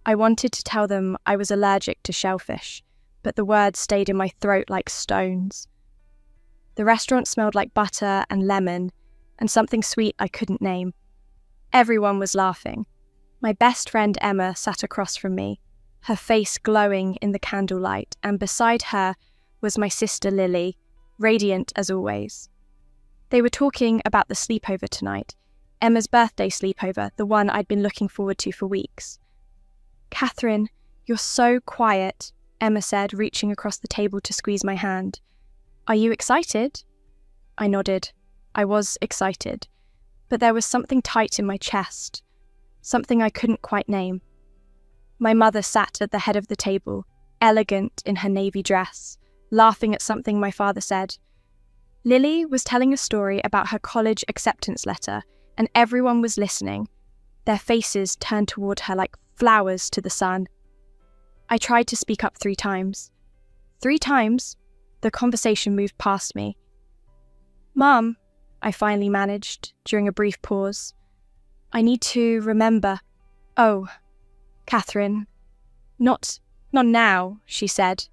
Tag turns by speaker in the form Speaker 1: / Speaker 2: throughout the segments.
Speaker 1: I wanted to tell them I was allergic to shellfish, but the words stayed in my throat like stones. The restaurant smelled like butter and lemon, and something sweet I couldn't name. Everyone was laughing. My best friend Emma sat across from me, her face glowing in the candlelight, and beside her was my sister Lily, radiant as always. They were talking about the sleepover tonight, Emma's birthday sleepover, the one I'd been looking forward to for weeks. "Catherine, you're so quiet," Emma said, reaching across the table to squeeze my hand. "Are you excited?" I nodded. I was excited, but there was something tight in my chest, something I couldn't quite name. My mother sat at the head of the table, elegant in her navy dress, laughing at something my father said. Lily was telling a story about her college acceptance letter, and everyone was listening, their faces turned toward her like flowers to the sun. I tried to speak up 3 times. 3 times, the conversation moved past me. "Mum," I finally managed, during a brief pause, "I need to remember." "Oh, Catherine, not now," she said,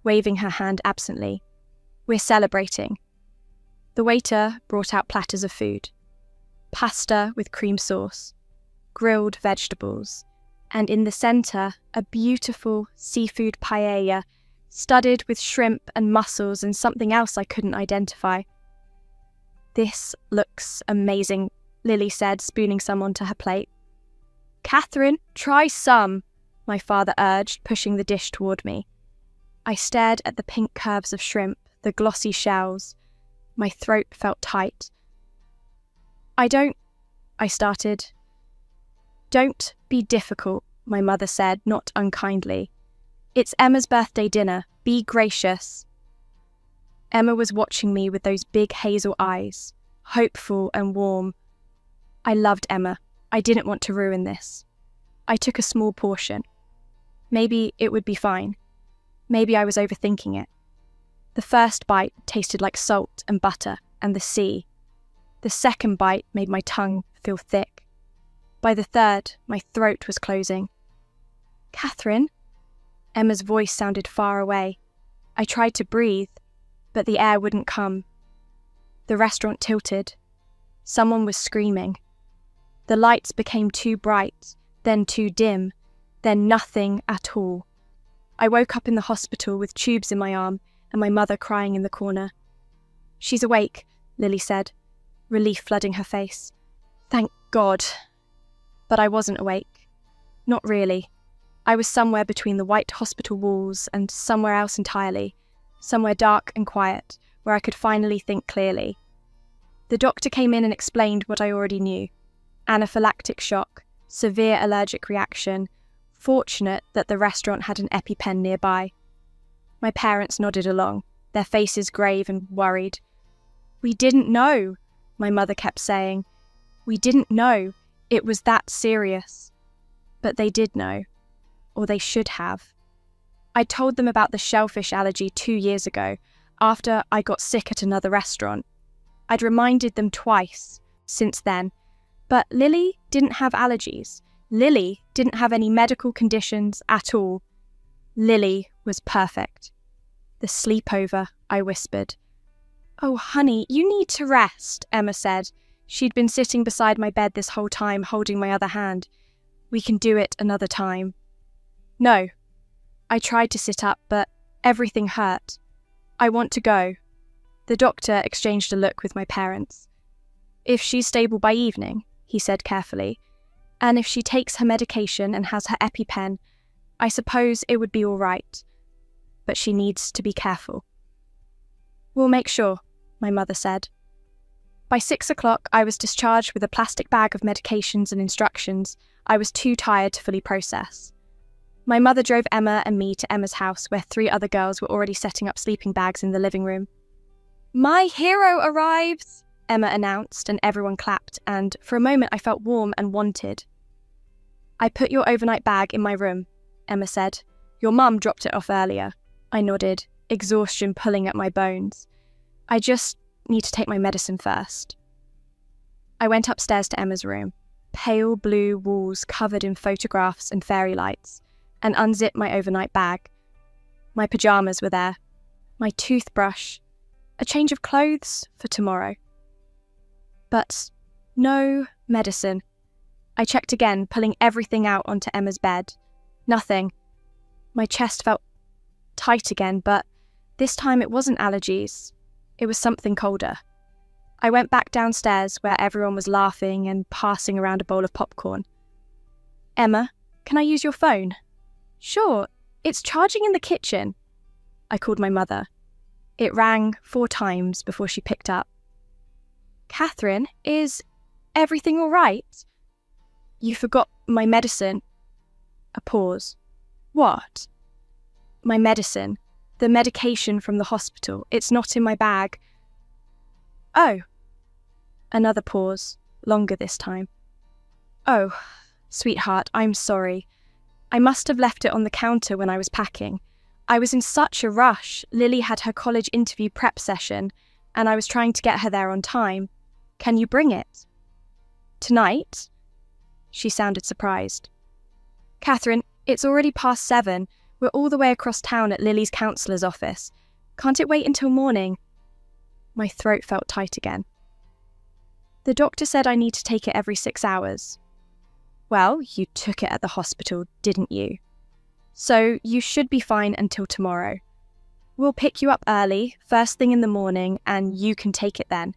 Speaker 1: waving her hand absently. "We're celebrating." The waiter brought out platters of food. Pasta with cream sauce, grilled vegetables, and in the centre, a beautiful seafood paella, studded with shrimp and mussels and something else I couldn't identify. "This looks amazing," Lily said, spooning some onto her plate. "Catherine, try some," my father urged, pushing the dish toward me. I stared at the pink curves of shrimp, the glossy shells. My throat felt tight. I started. "Don't be difficult," my mother said, not unkindly. "It's Emma's birthday dinner. Be gracious." Emma was watching me with those big hazel eyes, hopeful and warm. I loved Emma. I didn't want to ruin this. I took a small portion. Maybe it would be fine. Maybe I was overthinking it. The first bite tasted like salt and butter and the sea. The second bite made my tongue feel thick. By the third, my throat was closing. "Catherine?" Emma's voice sounded far away. I tried to breathe, but the air wouldn't come. The restaurant tilted. Someone was screaming. The lights became too bright, then too dim, then nothing at all. I woke up in the hospital with tubes in my arm and my mother crying in the corner. "She's awake," Lily said, relief flooding her face. "Thank God." But I wasn't awake. Not really. I was somewhere between the white hospital walls and somewhere else entirely, somewhere dark and quiet, where I could finally think clearly. The doctor came in and explained what I already knew. Anaphylactic shock, severe allergic reaction, fortunate that the restaurant had an EpiPen nearby. My parents nodded along, their faces grave and worried. "We didn't know," my mother kept saying. "We didn't know. It was that serious." But they did know. Or they should have. I told them about the shellfish allergy 2 years ago, after I got sick at another restaurant. I'd reminded them twice since then, but Lily didn't have allergies. Lily didn't have any medical conditions at all. Lily was perfect. "The sleepover," I whispered. "Oh, honey, you need to rest," Emma said. She'd been sitting beside my bed this whole time, holding my other hand. "We can do it another time." "No." I tried to sit up, but everything hurt. "I want to go." The doctor exchanged a look with my parents. "If she's stable by evening," he said carefully, "and if she takes her medication and has her EpiPen, I suppose it would be all right. But she needs to be careful." "We'll make sure," my mother said. By 6 o'clock, I was discharged with a plastic bag of medications and instructions I was too tired to fully process. My mother drove Emma and me to Emma's house, where 3 other girls were already setting up sleeping bags in the living room. "My hero arrives!" Emma announced, and everyone clapped, and for a moment I felt warm and wanted. "I put your overnight bag in my room," Emma said. "Your mum dropped it off earlier." I nodded, exhaustion pulling at my bones. "I just need to take my medicine first." I went upstairs to Emma's room. pale blue walls covered in photographs and fairy lights, and unzipped my overnight bag. My pajamas were there, my toothbrush, a change of clothes for tomorrow. But no medicine. I checked again, pulling everything out onto Emma's bed. Nothing. My chest felt tight again, but this time it wasn't allergies. It was something colder. I went back downstairs where everyone was laughing and passing around a bowl of popcorn. "Emma, can I use your phone?" "Sure, it's charging in the kitchen." I called my mother. It rang 4 times before she picked up. "Catherine, is everything all right?" "You forgot my medicine." A pause. "What?" "My medicine. The medication from the hospital. It's not in my bag." "Oh." Another pause, longer this time. "Oh, sweetheart, I'm sorry. I must have left it on the counter when I was packing. I was in such a rush. Lily had her college interview prep session, and I was trying to get her there on time. Can you bring it?" "Tonight?" She sounded surprised. "Catherine, it's already past 7. We're all the way across town at Lily's counsellor's office. Can't it wait until morning?" My throat felt tight again. "The doctor said I need to take it every 6 hours." "Well, you took it at the hospital, didn't you? So you should be fine until tomorrow. We'll pick you up early, first thing in the morning, and you can take it then."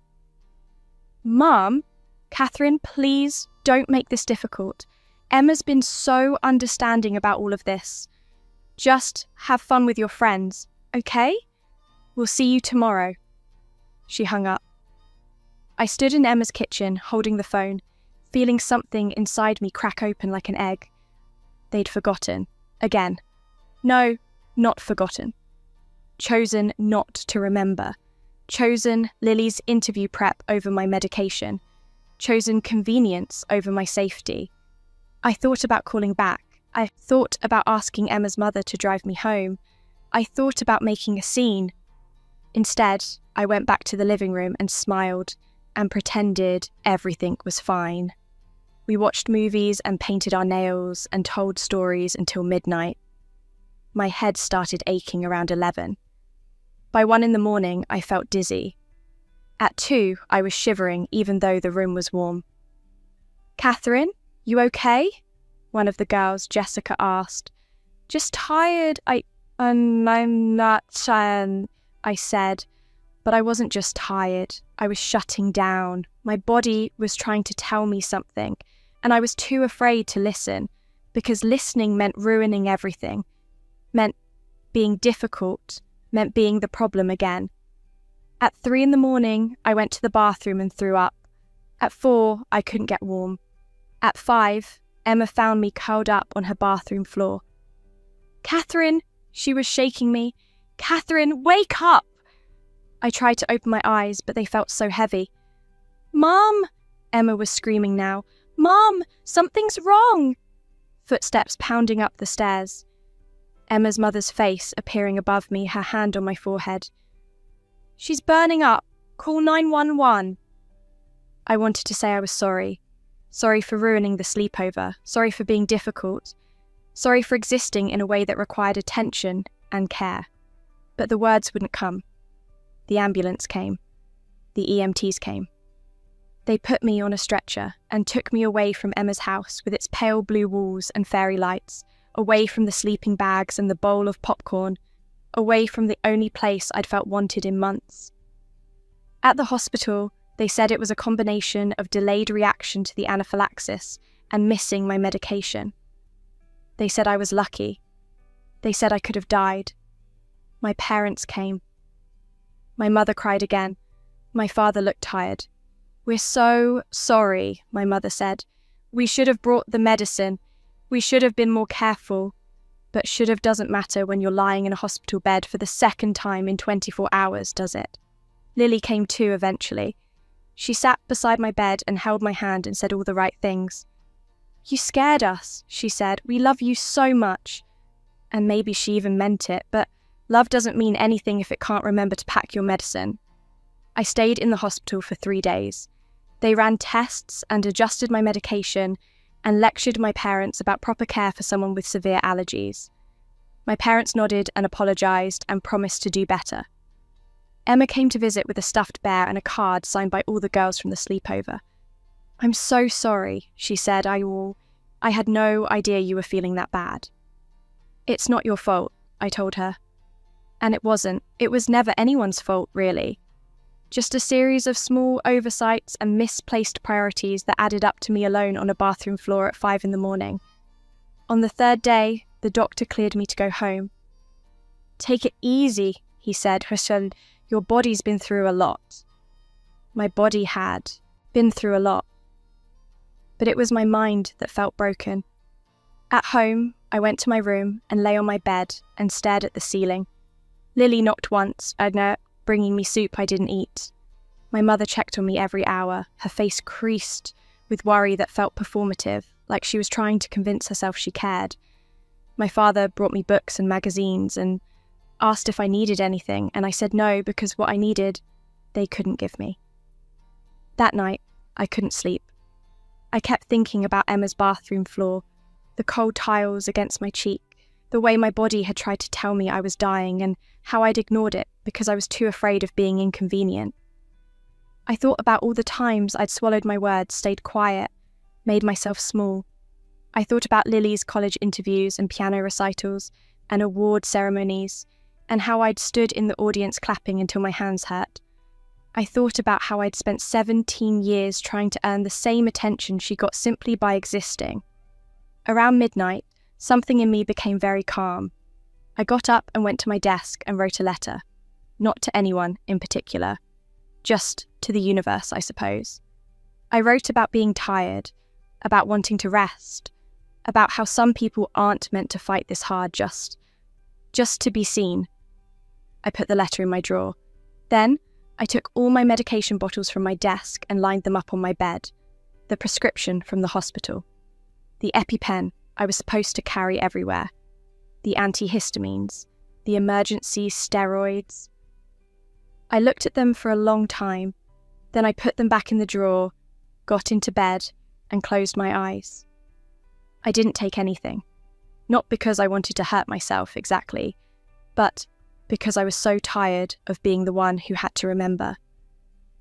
Speaker 1: "Mum, Catherine, please don't make this difficult. Emma's been so understanding about all of this. Just have fun with your friends, okay? We'll see you tomorrow." She hung up. I stood in Emma's kitchen, holding the phone, feeling something inside me crack open like an egg. They'd forgotten. Again. No, not forgotten. Chosen not to remember. Chosen Lily's interview prep over my medication. Chosen convenience over my safety. I thought about calling back. I thought about asking Emma's mother to drive me home. I thought about making a scene. Instead, I went back to the living room and smiled and pretended everything was fine. We watched movies and painted our nails and told stories until midnight. My head started aching around 11. By 1 in the morning, I felt dizzy. At 2, I was shivering even though the room was warm. "Catherine, you okay?" one of the girls, Jessica, asked. "Just tired, I'm not tired," I said. But I wasn't just tired. I was shutting down. My body was trying to tell me something, and I was too afraid to listen, because listening meant ruining everything, meant being difficult, meant being the problem again. At 3 in the morning, I went to the bathroom and threw up. At 4, I couldn't get warm. At 5, Emma found me curled up on her bathroom floor. "Catherine," she was shaking me. "Catherine, wake up!" I tried to open my eyes, but they felt so heavy. "Mum!" Emma was screaming now. "Mum, something's wrong!" Footsteps pounding up the stairs. Emma's mother's face appearing above me, her hand on my forehead. "She's burning up. Call 911. I wanted to say I was sorry. Sorry for ruining the sleepover. Sorry for being difficult. Sorry for existing in a way that required attention and care. But the words wouldn't come. The ambulance came. The EMTs came. They put me on a stretcher and took me away from Emma's house with its pale blue walls and fairy lights, away from the sleeping bags and the bowl of popcorn, away from the only place I'd felt wanted in months. At the hospital, they said it was a combination of delayed reaction to the anaphylaxis and missing my medication. They said I was lucky. They said I could have died. My parents came. My mother cried again. My father looked tired. "We're so sorry," my mother said. "We should have brought the medicine. We should have been more careful." But should have doesn't matter when you're lying in a hospital bed for the second time in 24 hours, does it? Lily came to eventually. She sat beside my bed and held my hand and said all the right things. "You scared us," she said. "We love you so much." And maybe she even meant it, but love doesn't mean anything if it can't remember to pack your medicine. I stayed in the hospital for 3 days. They ran tests and adjusted my medication and lectured my parents about proper care for someone with severe allergies. My parents nodded and apologised and promised to do better. Emma came to visit with a stuffed bear and a card signed by all the girls from the sleepover. "I'm so sorry," she said. I had no idea you were feeling that bad." "It's not your fault," I told her. And it wasn't. It was never anyone's fault, really. Just a series of small oversights and misplaced priorities that added up to me alone on a bathroom floor at 5 a.m. On the third day, the doctor cleared me to go home. "Take it easy," he said. "Rachel, your body's been through a lot." My body had been through a lot. But it was my mind that felt broken. At home, I went to my room and lay on my bed and stared at the ceiling. Lily knocked once, bringing me soup I didn't eat. My mother checked on me every hour, her face creased with worry that felt performative, like she was trying to convince herself she cared. My father brought me books and magazines and asked if I needed anything, and I said no because what I needed, they couldn't give me. That night, I couldn't sleep. I kept thinking about Emma's bathroom floor, the cold tiles against my cheek, the way my body had tried to tell me I was dying and how I'd ignored it because I was too afraid of being inconvenient. I thought about all the times I'd swallowed my words, stayed quiet, made myself small. I thought about Lily's college interviews and piano recitals and award ceremonies and how I'd stood in the audience clapping until my hands hurt. I thought about how I'd spent 17 years trying to earn the same attention she got simply by existing. Around midnight, something in me became very calm. I got up and went to my desk and wrote a letter. Not to anyone in particular. Just to the universe, I suppose. I wrote about being tired, about wanting to rest, about how some people aren't meant to fight this hard just to be seen. I put the letter in my drawer. Then, I took all my medication bottles from my desk and lined them up on my bed. The prescription from the hospital. The EpiPen I was supposed to carry everywhere. The antihistamines. The emergency steroids. I looked at them for a long time. Then I put them back in the drawer, got into bed, and closed my eyes. I didn't take anything. Not because I wanted to hurt myself exactly, but because I was so tired of being the one who had to remember.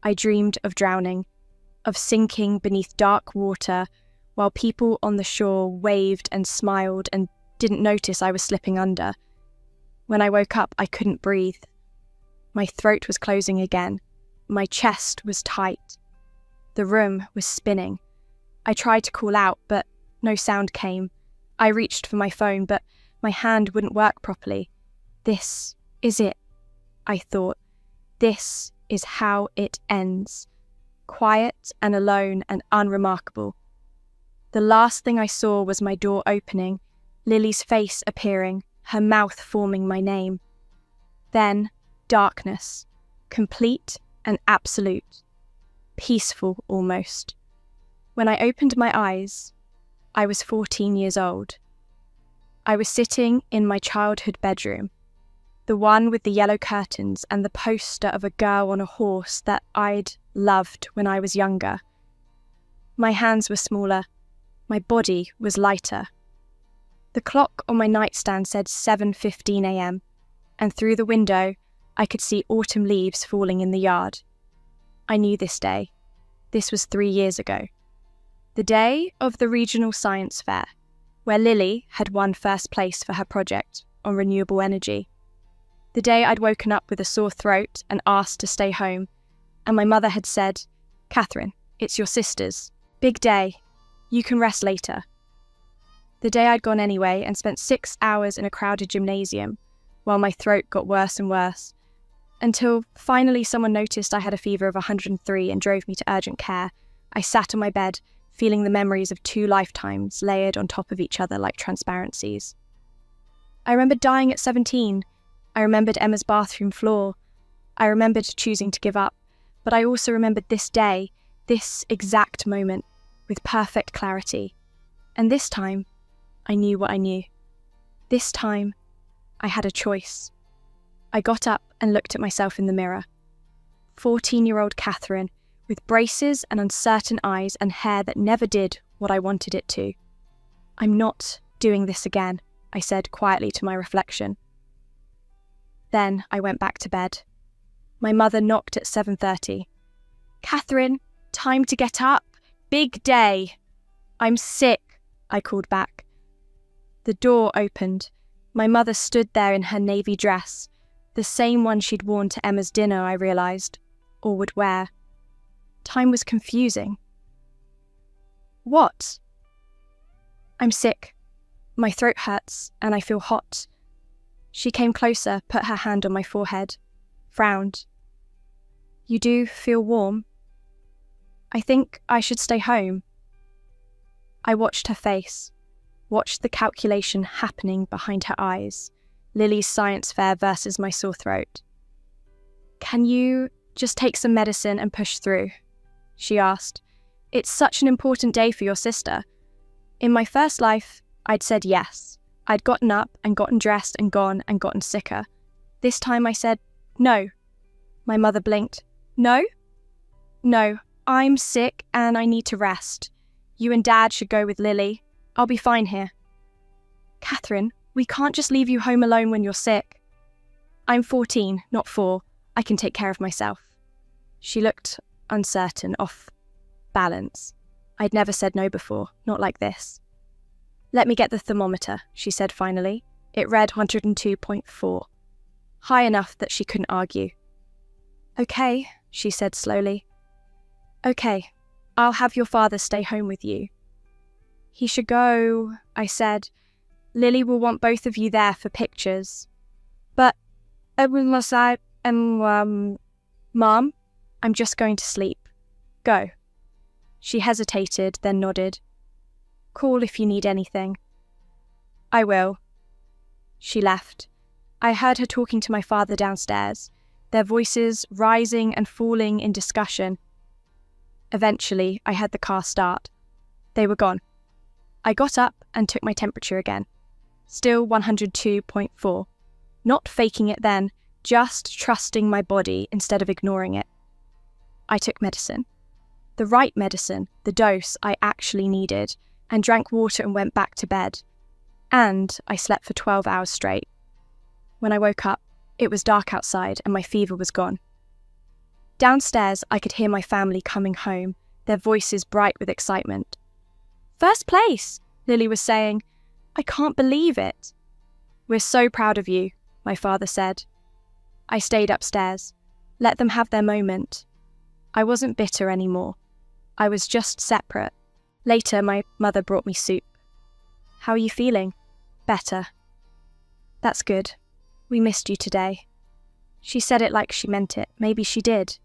Speaker 1: I dreamed of drowning, of sinking beneath dark water while people on the shore waved and smiled and didn't notice I was slipping under. When I woke up, I couldn't breathe. My throat was closing again. My chest was tight. The room was spinning. I tried to call out, but no sound came. I reached for my phone, but my hand wouldn't work properly. This is it, I thought. This is how it ends. Quiet and alone and unremarkable. The last thing I saw was my door opening, Lily's face appearing, her mouth forming my name. Then, darkness, complete and absolute. Peaceful almost. When I opened my eyes, I was 14 years old. I was sitting in my childhood bedroom, the one with the yellow curtains and the poster of a girl on a horse that I'd loved when I was younger. My hands were smaller. My body was lighter. The clock on my nightstand said 7:15 a.m, and through the window I could see autumn leaves falling in the yard. I knew this day. This was 3 years ago. The day of the regional science fair, where Lily had won first place for her project on renewable energy. The day I'd woken up with a sore throat and asked to stay home, and my mother had said, "Catherine, it's your sister's. Big day. You can rest later." The day I'd gone anyway and spent 6 hours in a crowded gymnasium, while my throat got worse and worse, until finally someone noticed I had a fever of 103 and drove me to urgent care. I sat on my bed, feeling the memories of 2 lifetimes layered on top of each other like transparencies. I remembered dying at 17. I remembered Emma's bathroom floor. I remembered choosing to give up, but I also remembered this day, this exact moment, with perfect clarity. And this time, I knew what I knew. This time, I had a choice. I got up and looked at myself in the mirror. 14-year-old Catherine, with braces and uncertain eyes and hair that never did what I wanted it to. "I'm not doing this again," I said quietly to my reflection. Then I went back to bed. My mother knocked at 7:30. "Catherine, time to get up. Big day." "I'm sick," I called back. The door opened. My mother stood there in her navy dress, the same one she'd worn to Emma's dinner, I realised, or would wear. Time was confusing. "What?" "I'm sick. My throat hurts and I feel hot." She came closer, put her hand on my forehead, frowned. "You do feel warm? I think I should stay home." I watched her face, watched the calculation happening behind her eyes, Lily's science fair versus my sore throat. "Can you just take some medicine and push through?" she asked. "It's such an important day for your sister." In my first life, I'd said yes. I'd gotten up and gotten dressed and gone and gotten sicker. This time I said, "No." My mother blinked. "No? No, I'm sick and I need to rest. You and Dad should go with Lily. I'll be fine here." "Catherine, we can't just leave you home alone when you're sick." "I'm 14, not 4. I can take care of myself." She looked uncertain, off balance. I'd never said no before, not like this. "Let me get the thermometer," she said finally. It read 102.4. High enough that she couldn't argue. "Okay," she said slowly. "Okay, I'll have your father stay home with you." "He should go," I said. "Lily will want both of you there for pictures." "But, Mom, I'm just going to sleep. Go." She hesitated, then nodded. "Call if you need anything." "I will." She left. I heard her talking to my father downstairs, their voices rising and falling in discussion. Eventually, I heard the car start. They were gone. I got up and took my temperature again. Still 102.4. Not faking it then, just trusting my body instead of ignoring it. I took medicine. The right medicine, the dose I actually needed, and drank water and went back to bed. And I slept for 12 hours straight. When I woke up, it was dark outside and my fever was gone. Downstairs, I could hear my family coming home, their voices bright with excitement. "First place," Lily was saying. "I can't believe it." "We're so proud of you," my father said. I stayed upstairs, let them have their moment. I wasn't bitter anymore. I was just separate. Later, my mother brought me soup. "How are you feeling?" "Better." "That's good. We missed you today." She said it like she meant it. Maybe she did.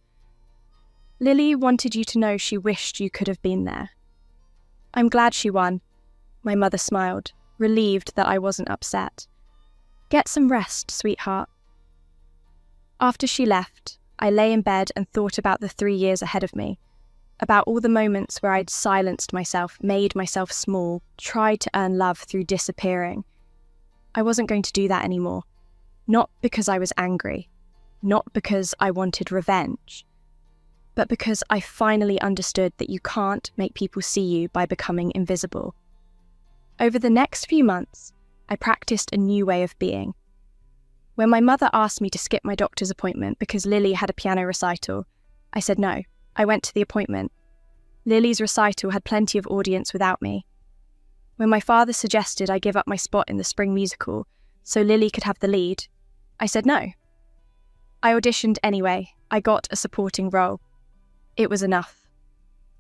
Speaker 1: "Lily wanted you to know she wished you could have been there." "I'm glad she won." My mother smiled, relieved that I wasn't upset. "Get some rest, sweetheart." After she left, I lay in bed and thought about the 3 years ahead of me, about all the moments where I'd silenced myself, made myself small, tried to earn love through disappearing. I wasn't going to do that anymore. Not because I was angry, not because I wanted revenge, but because I finally understood that you can't make people see you by becoming invisible. Over the next few months, I practiced a new way of being. When my mother asked me to skip my doctor's appointment because Lily had a piano recital, I said no. I went to the appointment. Lily's recital had plenty of audience without me. When my father suggested I give up my spot in the spring musical so Lily could have the lead, I said no. I auditioned anyway. I got a supporting role. It was enough.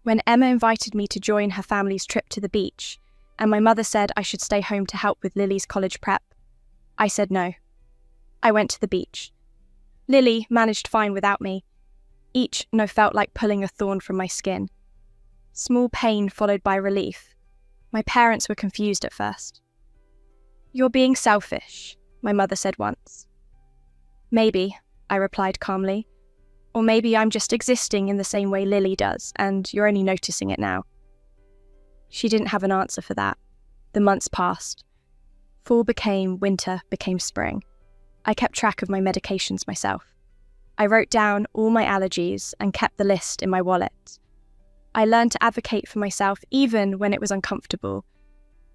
Speaker 1: When Emma invited me to join her family's trip to the beach, and my mother said I should stay home to help with Lily's college prep, I said no. I went to the beach. Lily managed fine without me. Each no felt like pulling a thorn from my skin. Small pain followed by relief. My parents were confused at first. "You're being selfish," my mother said once. "Maybe," I replied calmly. "Or maybe I'm just existing in the same way Lily does, and you're only noticing it now." She didn't have an answer for that. The months passed. Fall became winter, became spring. I kept track of my medications myself. I wrote down all my allergies and kept the list in my wallet. I learned to advocate for myself even when it was uncomfortable.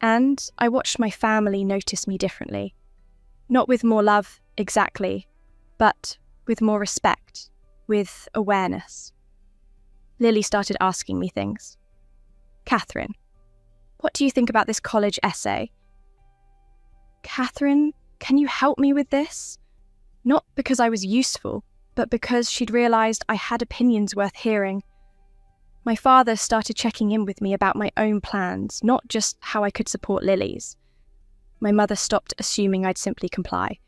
Speaker 1: And I watched my family notice me differently. Not with more love, exactly, but with more respect, with awareness. Lily started asking me things. "Catherine, what do you think about this college essay?" "Catherine, can you help me with this?" Not because I was useful, but because she'd realised I had opinions worth hearing. My father started checking in with me about my own plans, not just how I could support Lily's. My mother stopped assuming I'd simply comply.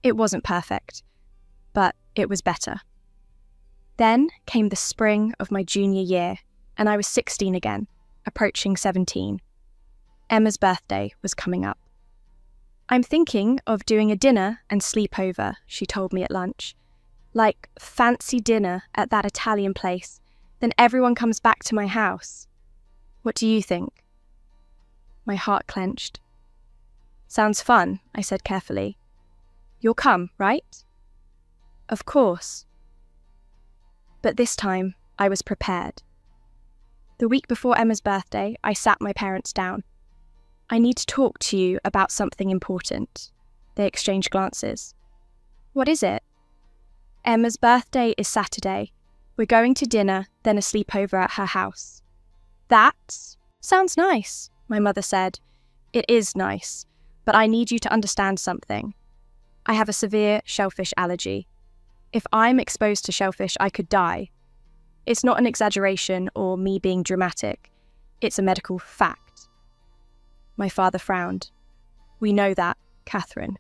Speaker 1: It wasn't perfect, but it was better. Then came the spring of my junior year, and I was 16 again, approaching 17. Emma's birthday was coming up. "I'm thinking of doing a dinner and sleepover," she told me at lunch. "Like fancy dinner at that Italian place. Then everyone comes back to my house. What do you think?" My heart clenched. "Sounds fun," I said carefully. "You'll come, right?" "Of course." But this time, I was prepared. The week before Emma's birthday, I sat my parents down. "I need to talk to you about something important." They exchanged glances. "What is it?" "Emma's birthday is Saturday. We're going to dinner, then a sleepover at her house." "That sounds nice," my mother said. "It is nice, but I need you to understand something. I have a severe shellfish allergy. If I'm exposed to shellfish, I could die. It's not an exaggeration or me being dramatic. It's a medical fact." My father frowned. "We know that, Catherine."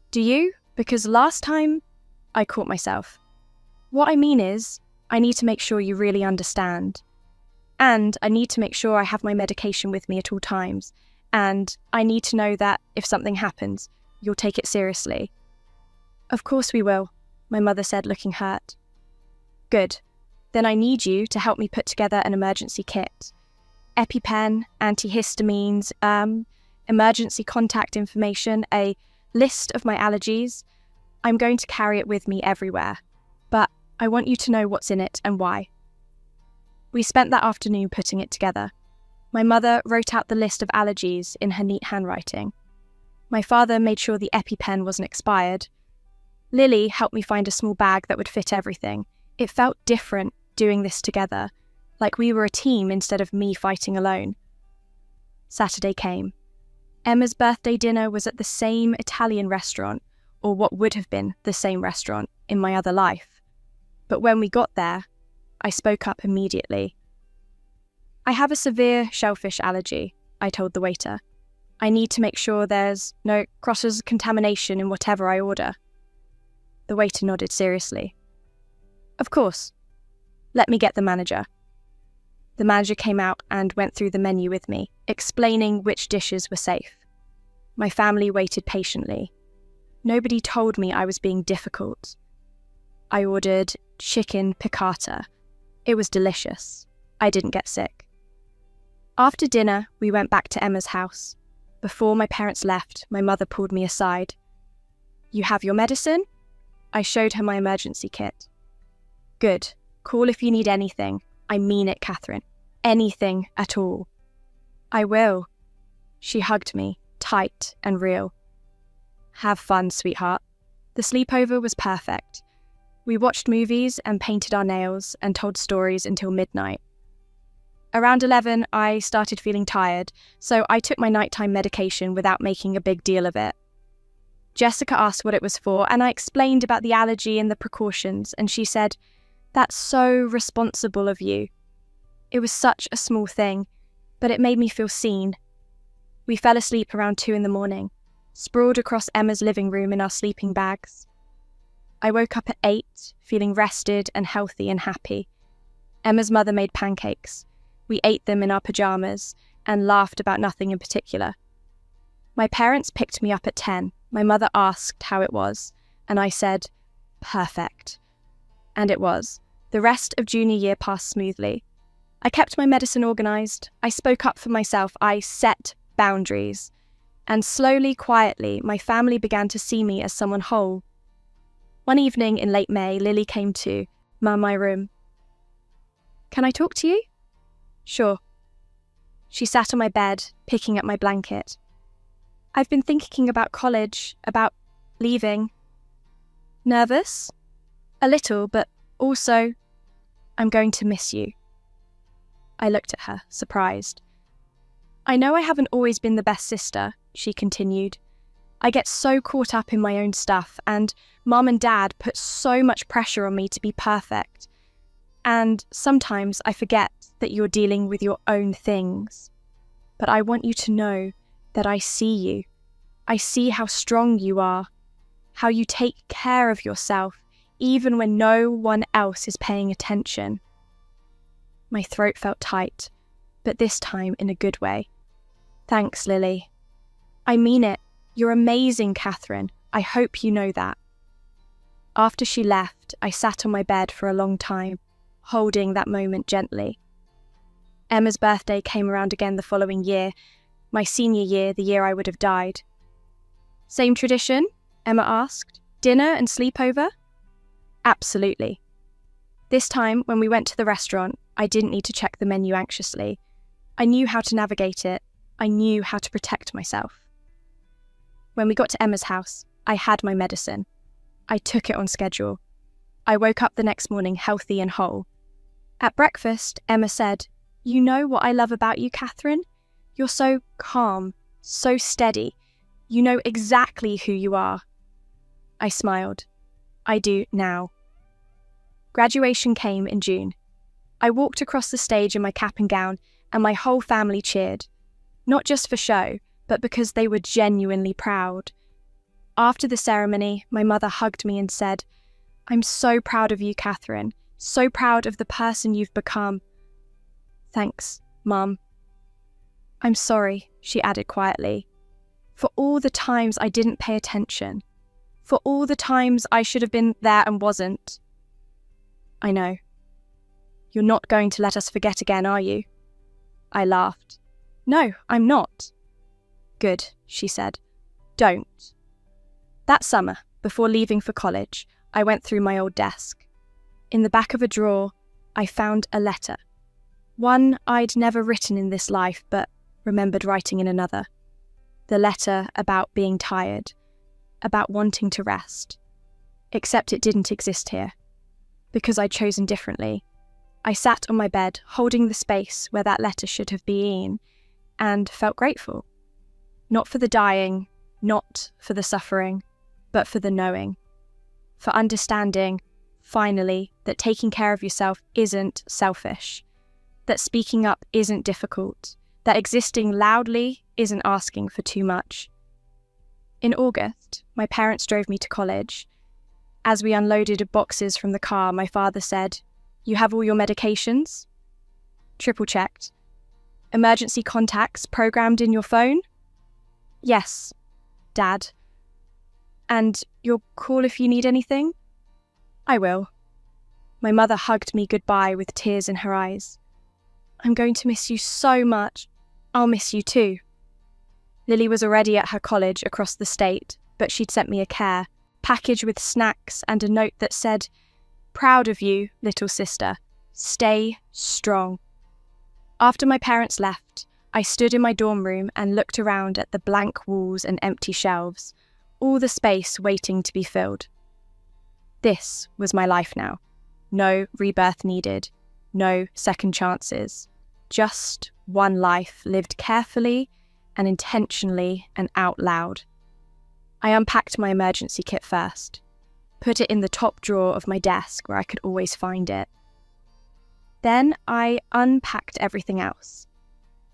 Speaker 1: "Do you? Because last time..." I caught myself. "What I mean is, I need to make sure you really understand. And I need to make sure I have my medication with me at all times. And I need to know that if something happens, you'll take it seriously." "Of course we will," my mother said, looking hurt. "Good. Then I need you to help me put together an emergency kit. EpiPen, antihistamines, emergency contact information, a list of my allergies. I'm going to carry it with me everywhere. But I want you to know what's in it and why." We spent that afternoon putting it together. My mother wrote out the list of allergies in her neat handwriting. My father made sure the EpiPen wasn't expired. Lily helped me find a small bag that would fit everything. It felt different doing this together, like we were a team instead of me fighting alone. Saturday came. Emma's birthday dinner was at the same Italian restaurant, or what would have been the same restaurant in my other life. But when we got there, I spoke up immediately. "I have a severe shellfish allergy," I told the waiter. "I need to make sure there's no cross-contamination in whatever I order." The waiter nodded seriously. "Of course. Let me get the manager." The manager came out and went through the menu with me, explaining which dishes were safe. My family waited patiently. Nobody told me I was being difficult. I ordered chicken piccata. It was delicious. I didn't get sick. After dinner, we went back to Emma's house. Before my parents left, my mother pulled me aside. "You have your medicine?" I showed her my emergency kit. "Good. Call if you need anything. I mean it, Catherine. Anything at all." "I will." She hugged me, tight and real. "Have fun, sweetheart." The sleepover was perfect. We watched movies and painted our nails and told stories until midnight. Around 11, I started feeling tired, so I took my nighttime medication without making a big deal of it. Jessica asked what it was for, and I explained about the allergy and the precautions, and she said, "That's so responsible of you." It was such a small thing, but it made me feel seen. We fell asleep around 2 a.m, sprawled across Emma's living room in our sleeping bags. I woke up at 8, feeling rested and healthy and happy. Emma's mother made pancakes. We ate them in our pajamas and laughed about nothing in particular. My parents picked me up at 10. My mother asked how it was, and I said, "Perfect." And it was. The rest of junior year passed smoothly. I kept my medicine organised. I spoke up for myself. I set boundaries. And slowly, quietly, my family began to see me as someone whole. One evening in late May, Lily came to my room. "Can I talk to you?" "Sure." She sat on my bed, picking at my blanket. "I've been thinking about college, about leaving." "Nervous?" "A little, but also, I'm going to miss you." I looked at her, surprised. "I know I haven't always been the best sister," she continued. "I get so caught up in my own stuff, and Mum and Dad put so much pressure on me to be perfect. And sometimes I forget that you're dealing with your own things. But I want you to know that I see you. I see how strong you are, how you take care of yourself, even when no one else is paying attention." My throat felt tight, but this time in a good way. "Thanks, Lily." "I mean it. You're amazing, Catherine. I hope you know that." After she left, I sat on my bed for a long time, holding that moment gently. Emma's birthday came around again the following year, my senior year, the year I would have died. "Same tradition?" Emma asked. "Dinner and sleepover?" "Absolutely." This time, when we went to the restaurant, I didn't need to check the menu anxiously. I knew how to navigate it. I knew how to protect myself. When we got to Emma's house, I had my medicine. I took it on schedule. I woke up the next morning healthy and whole. At breakfast, Emma said, "You know what I love about you, Catherine? You're so calm, so steady. You know exactly who you are." I smiled. I do now. Graduation came in June. I walked across the stage in my cap and gown, and my whole family cheered. Not just for show, but because they were genuinely proud. After the ceremony, my mother hugged me and said, "I'm so proud of you, Catherine. So proud of the person you've become." "Thanks, Mum." "I'm sorry," she added quietly, "for all the times I didn't pay attention, for all the times I should have been there and wasn't." "I know." "You're not going to let us forget again, are you?" I laughed. "No, I'm not." "Good," she said. "Don't." That summer, before leaving for college, I went through my old desk. In the back of a drawer, I found a letter. One I'd never written in this life, but remembered writing in another. The letter about being tired, about wanting to rest. Except it didn't exist here. Because I'd chosen differently. I sat on my bed, holding the space where that letter should have been, and felt grateful. Not for the dying, not for the suffering, but for the knowing. For understanding, finally, that taking care of yourself isn't selfish. That speaking up isn't difficult. That existing loudly isn't asking for too much. In August, my parents drove me to college. As we unloaded boxes from the car, my father said, "You have all your medications?" Triple-checked. "Emergency contacts programmed in your phone?" "Yes, Dad." "And you'll call if you need anything?" "I will." My mother hugged me goodbye with tears in her eyes. "I'm going to miss you so much. I'll miss you too." Lily was already at her college across the state, but she'd sent me a care package with snacks and a note that said, "Proud of you, little sister. Stay strong." After my parents left, I stood in my dorm room and looked around at the blank walls and empty shelves, all the space waiting to be filled. This was my life now. No rebirth needed, no second chances. Just one life lived carefully and intentionally and out loud. I unpacked my emergency kit first, put it in the top drawer of my desk where I could always find it. Then I unpacked everything else.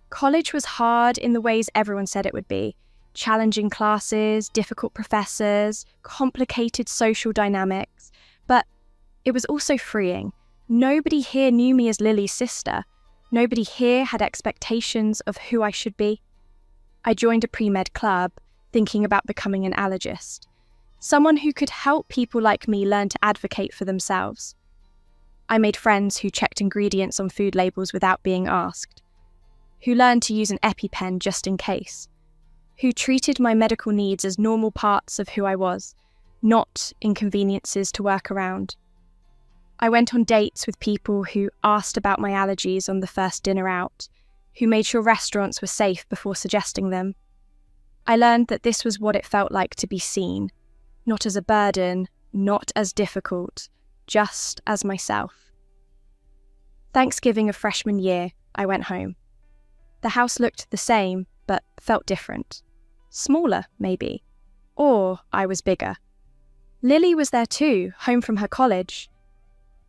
Speaker 1: College was hard in the ways everyone said it would be. Challenging classes, difficult professors, complicated social dynamics. But it was also freeing. Nobody here knew me as Lily's sister. Nobody here had expectations of who I should be. I joined a pre-med club, thinking about becoming an allergist. Someone who could help people like me learn to advocate for themselves. I made friends who checked ingredients on food labels without being asked, who learned to use an EpiPen just in case, who treated my medical needs as normal parts of who I was, not inconveniences to work around. I went on dates with people who asked about my allergies on the first dinner out, who made sure restaurants were safe before suggesting them. I learned that this was what it felt like to be seen, not as a burden, not as difficult, just as myself. Thanksgiving of freshman year, I went home. The house looked the same, but felt different. Smaller, maybe. Or I was bigger. Lily was there too, home from her college.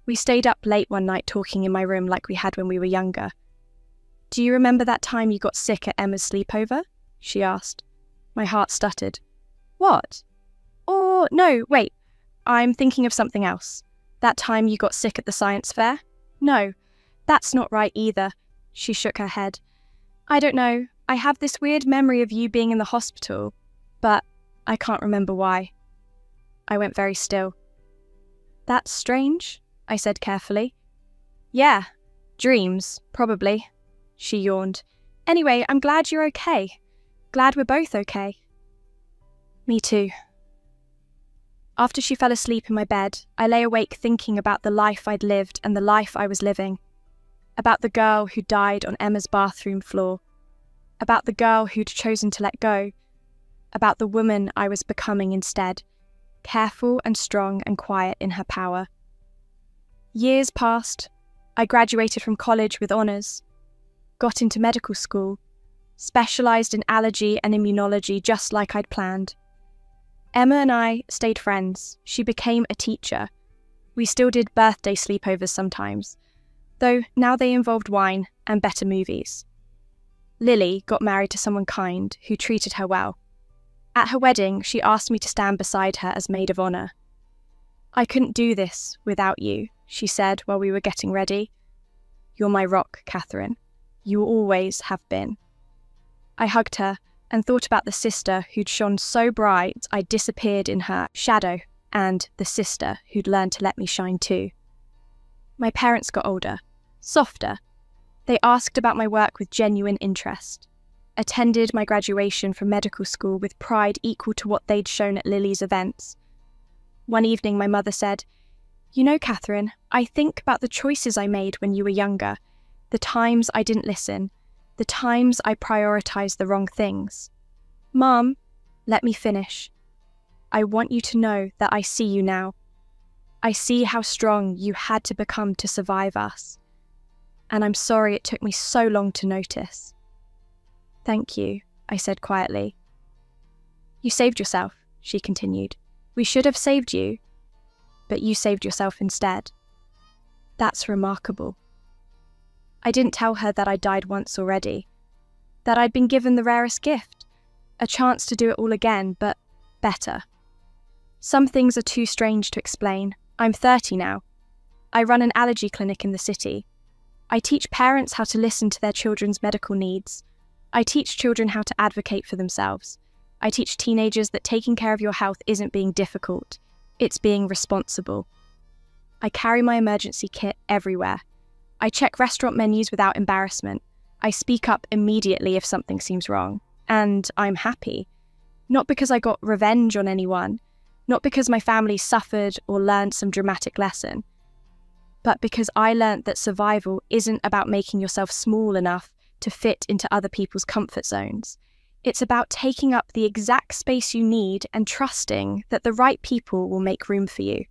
Speaker 1: We stayed up late one night talking in my room like we had when we were younger. "Do you remember that time you got sick at Emma's sleepover?" she asked. My heart stuttered. "What? Oh, no, wait. I'm thinking of something else. That time you got sick at the science fair? No, that's not right either." She shook her head. "I don't know. I have this weird memory of you being in the hospital, but I can't remember why." I went very still. "That's strange," I said carefully. "Yeah, dreams, probably." She yawned. "Anyway, I'm glad you're okay. Glad we're both okay." Me too. After she fell asleep in my bed, I lay awake thinking about the life I'd lived and the life I was living. About the girl who died on Emma's bathroom floor. About the girl who'd chosen to let go. About the woman I was becoming instead, careful and strong and quiet in her power. Years passed. I graduated from college with honours, got into medical school, specialised in allergy and immunology just like I'd planned. Emma and I stayed friends. She became a teacher. We still did birthday sleepovers sometimes, though now they involved wine and better movies. Lily got married to someone kind who treated her well. At her wedding, she asked me to stand beside her as maid of honour. "I couldn't do this without you," she said while we were getting ready. "You're my rock, Catherine. You always have been." I hugged her and thought about the sister who'd shone so bright I disappeared in her shadow, and the sister who'd learned to let me shine too. My parents got older, softer. They asked about my work with genuine interest, attended my graduation from medical school with pride equal to what they'd shown at Lily's events. One evening my mother said, "You know, Catherine, I think about the choices I made when you were younger, the times I didn't listen, the times I prioritised the wrong things. Mum, let me finish. I want you to know that I see you now. I see how strong you had to become to survive us. And I'm sorry it took me so long to notice." "Thank you," I said quietly. "You saved yourself," she continued. "We should have saved you, but you saved yourself instead. That's remarkable." I didn't tell her that I'd died once already, that I'd been given the rarest gift, a chance to do it all again, but better. Some things are too strange to explain. I'm 30 now. I run an allergy clinic in the city. I teach parents how to listen to their children's medical needs. I teach children how to advocate for themselves. I teach teenagers that taking care of your health isn't being difficult, it's being responsible. I carry my emergency kit everywhere. I check restaurant menus without embarrassment. I speak up immediately if something seems wrong. And I'm happy. Not because I got revenge on anyone, not because my family suffered or learned some dramatic lesson, but because I learnt that survival isn't about making yourself small enough to fit into other people's comfort zones. It's about taking up the exact space you need and trusting that the right people will make room for you.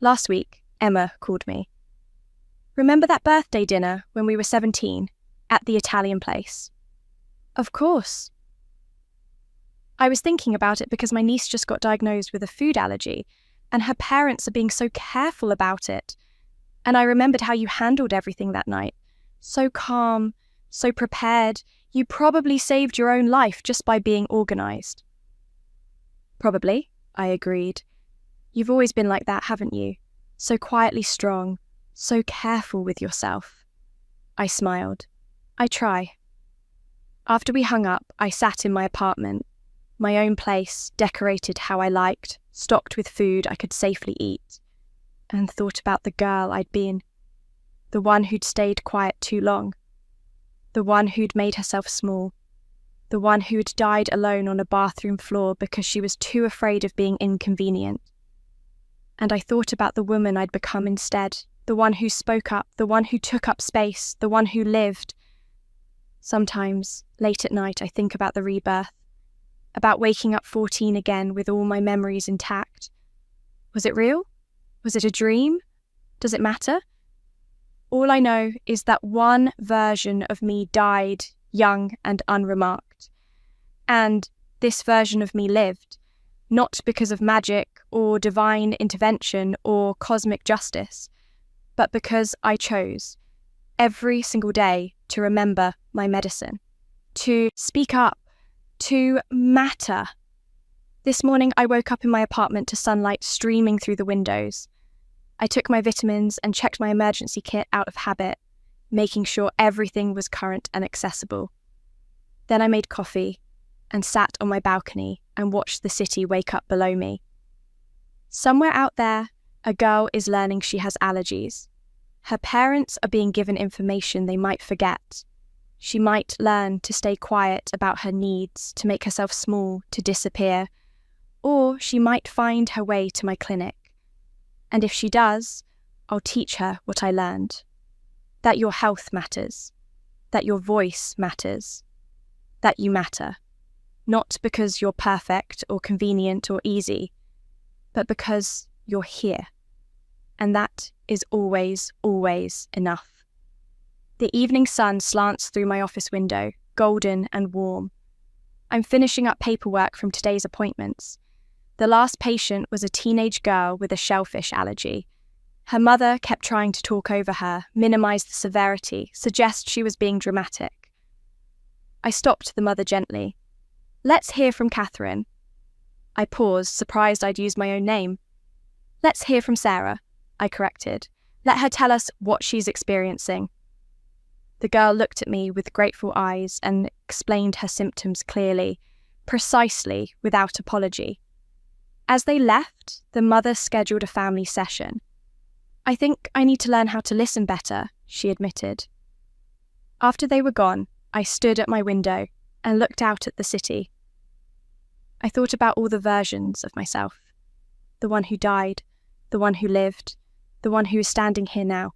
Speaker 1: Last week, Emma called me. "Remember that birthday dinner when we were 17, at the Italian place?" "Of course." I was thinking about it because my niece just got diagnosed with a food allergy, and her parents are being so careful about it. And I remembered how you handled everything that night. So calm, so prepared. You probably saved your own life just by being organised. "Probably," I agreed. "You've always been like that, haven't you? So quietly strong, so careful with yourself." I smiled. "I try." After we hung up, I sat in my apartment, my own place, decorated how I liked, stocked with food I could safely eat, and thought about the girl I'd been, the one who'd stayed quiet too long, the one who'd made herself small, the one who had died alone on a bathroom floor because she was too afraid of being inconvenient. And I thought about the woman I'd become instead, the one who spoke up, the one who took up space, the one who lived. Sometimes, late at night, I think about the rebirth, about waking up 14 again with all my memories intact. Was it real? Was it a dream? Does it matter? All I know is that one version of me died young and unremarked. And this version of me lived, not because of magic or divine intervention or cosmic justice, but because I chose every single day to remember my medicine, to speak up, to matter. This morning I woke up in my apartment to sunlight streaming through the windows. I took my vitamins and checked my emergency kit out of habit, making sure everything was current and accessible. Then I made coffee and sat on my balcony and watched the city wake up below me. Somewhere out there, a girl is learning she has allergies. Her parents are being given information they might forget. She might learn to stay quiet about her needs, to make herself small, to disappear, or she might find her way to my clinic. And if she does, I'll teach her what I learned. That your health matters, that your voice matters, that you matter. Not because you're perfect or convenient or easy, but because you're here. And that is always, always enough. The evening sun slants through my office window, golden and warm. I'm finishing up paperwork from today's appointments. The last patient was a teenage girl with a shellfish allergy. Her mother kept trying to talk over her, minimize the severity, suggest she was being dramatic. I stopped the mother gently. "Let's hear from Catherine." I paused, surprised I'd used my own name. "Let's hear from Sarah," I corrected. "Let her tell us what she's experiencing." The girl looked at me with grateful eyes and explained her symptoms clearly, precisely, without apology. As they left, the mother scheduled a family session. "I think I need to learn how to listen better," she admitted. After they were gone, I stood at my window and looked out at the city. I thought about all the versions of myself. The one who died, the one who lived, the one who is standing here now.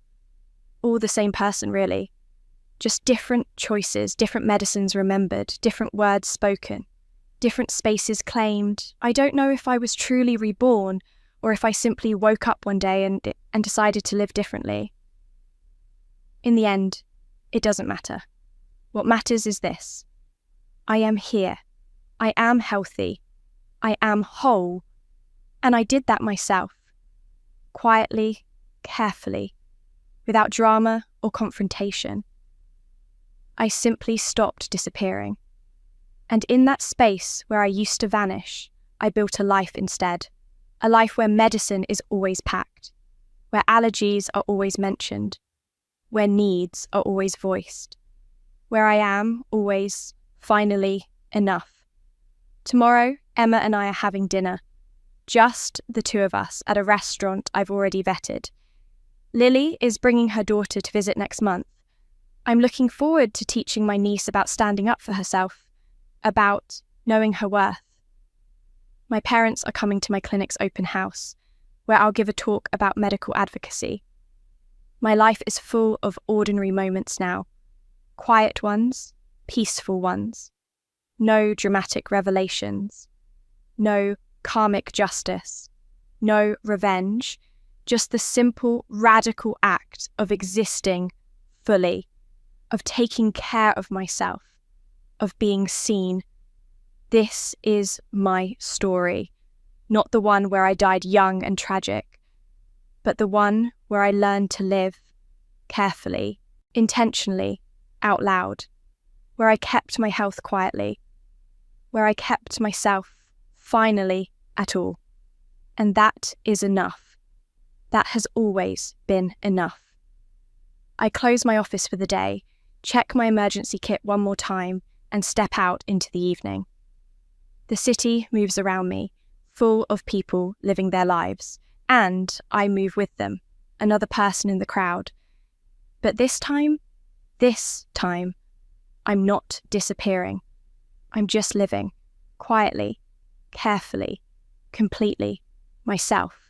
Speaker 1: All the same person, really. Just different choices, different medicines remembered, different words spoken, different spaces claimed. I don't know if I was truly reborn or if I simply woke up one day and decided to live differently. In the end, it doesn't matter. What matters is this. I am here. I am healthy. I am whole. And I did that myself. Quietly, carefully, without drama or confrontation. I simply stopped disappearing. And in that space where I used to vanish, I built a life instead. A life where medicine is always packed, where allergies are always mentioned, where needs are always voiced, where I am always, finally, enough. Tomorrow, Emma and I are having dinner. Just the two of us at a restaurant I've already vetted. Lily is bringing her daughter to visit next month. I'm looking forward to teaching my niece about standing up for herself, about knowing her worth. My parents are coming to my clinic's open house, where I'll give a talk about medical advocacy. My life is full of ordinary moments now. Quiet ones, peaceful ones. No dramatic revelations. No karmic justice. No revenge. Just the simple, radical act of existing fully, of taking care of myself, of being seen. This is my story, not the one where I died young and tragic, but the one where I learned to live carefully, intentionally, out loud, where I kept my health quietly, where I kept myself, finally, at all. And that is enough. That has always been enough. I close my office for the day, check my emergency kit one more time, and step out into the evening. The city moves around me, full of people living their lives, and I move with them, another person in the crowd. But this time, I'm not disappearing. I'm just living, quietly, carefully, completely, myself.